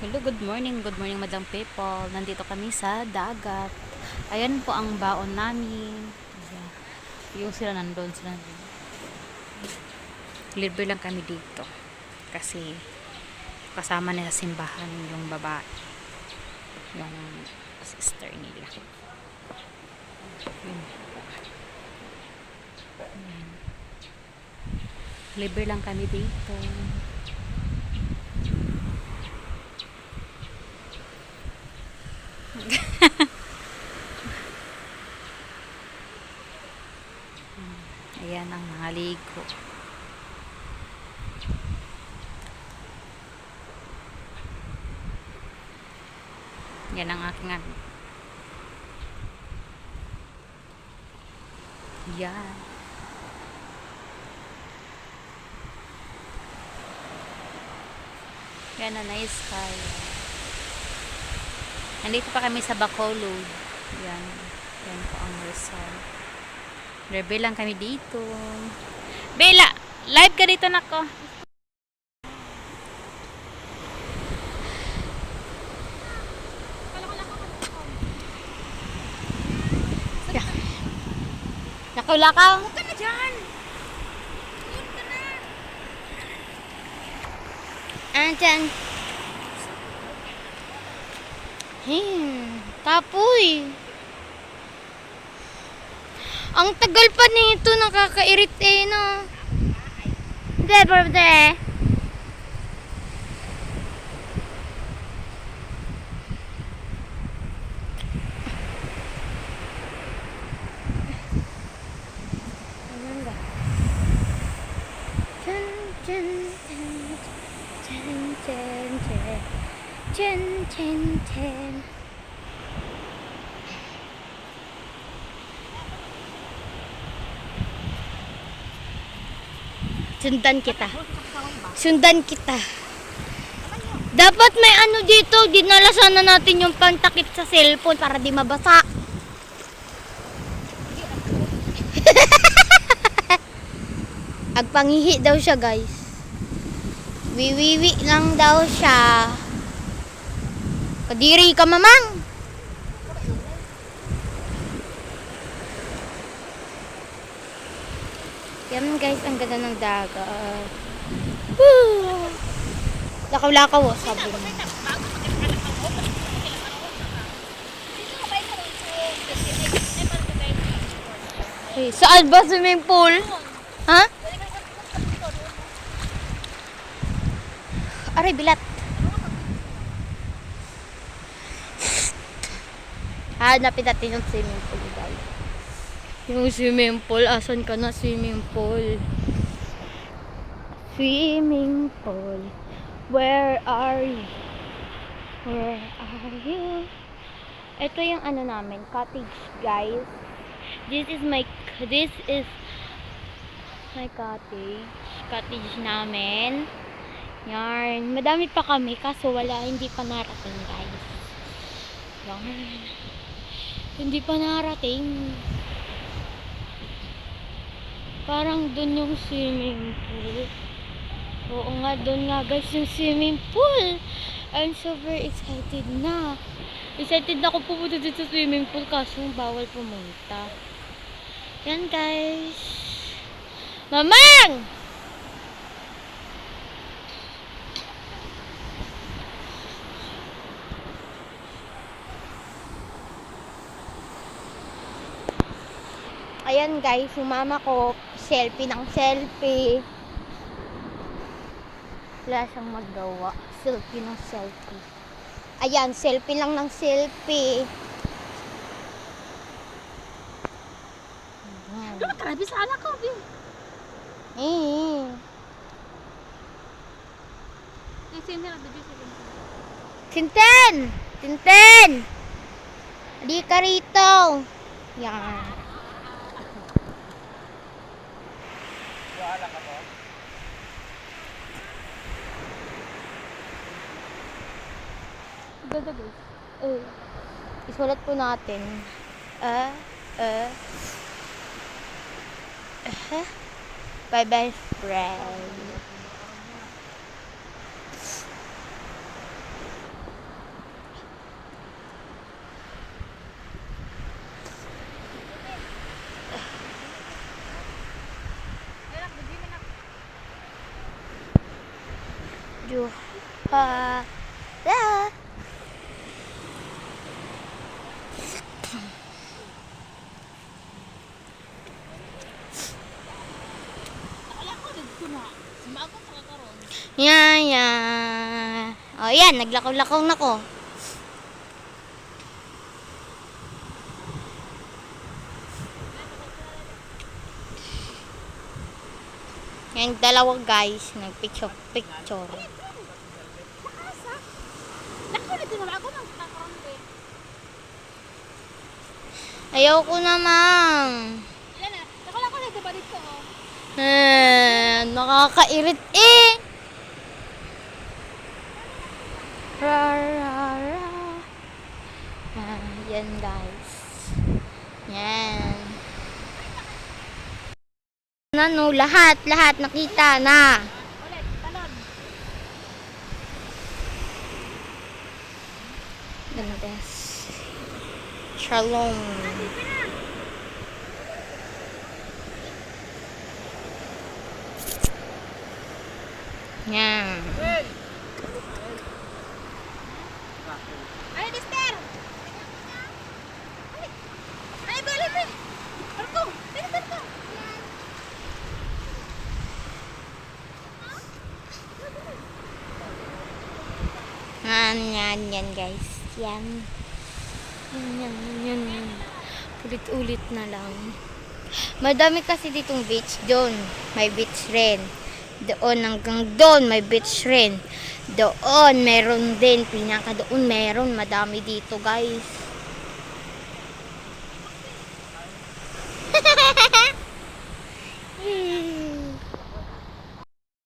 Hello, good morning. Good morning, Madam People. Nandito kami sa dagat. Ayan po ang baon namin. Ayan. Yung sila nandun, sila nandun. Libre lang kami dito. Kasi kasama nila sa simbahan yung babae. Yung sister nila. Yun. Ayan. Libre lang kami dito. Ayan ang mga ligo. Yan ang aking ano. Yan. Yan na nice sky. Nandito pa kami sa Bacolod. Yan. Yan po ang resort. Libre lang kami dito. Bella! Live ka dito, nako. Lakaw-lakaw. Huwag ka na dyan! Huwag ka na! Andyan. Kapoy. Ang tagal pa nito, nakakairit no. Hindi, berde. Chen. Sundan kita. Dapat may ano dito, dinala sana natin yung pantakip sa cellphone para di mabasa. Agpangihi daw siya, guys. Wiwiwi lang daw siya. Kadiri ka, mamang. Yan, guys, ang ganda ng dagat. Woo! Lakaw-lakaw, oh, sabi mo. Okay, saan ba swimming pool? Ha? Aray, bilat. Hanapin natin yung swimming pool, guys. Yung swimming pool, asan ka na swimming pool? Swimming pool, where are you? Where are you? Ito yung ano namin, cottage, guys. This is my cottage namin. Yarn, madami pa kami kaso hindi pa narating, guys. Yarn. Hindi pa narating. Parang dun yung swimming pool. Oo nga, dun nga, guys, yung swimming pool. I'm so very excited na. Excited na ako pumunta dito sa swimming pool kaso bawal pumunta. Yan, guys. Mamang! Ayan, guys, yung mama ko, selfie ng selfie. Wala siyang magawa. Selfie ng selfie. Ayan, selfie lang ng selfie. Ayan. Ano grabe sa anak ko, Bin? Tintin! Di ka rito. Yan. Wala ka po? Ganda, guys. Isulat po natin. Bye bye, friend. Juha. Da. Akala ko dito na. Sumagot sa kakaroon. Yan, yan. O, yan. Naglakaw-lakaw na ko. Yan, dalawa guys. Nagpicture-picture. Nakasa. Naku, dito na ako ng kakaroon ko eh. Ayaw ko naman. Yan na. Akala ko dito ba dito oh. Nakakairit eh. Ra, ra, ra. Yan guys. Yan. Ano, lahat nakita na. Ulit, talon. Gandes. Shalom. Dito na. Yan. Ay, mister! Ay, balik eh! Marco! Dito ka! Yan guys. Yan. Yan. Ulit-ulit na lang. Madami kasi ditong beach. Doon, may beach rin. Doon hanggang doon, may beach rin. Doon, meron din. Pinaka doon, meron. Madami dito guys.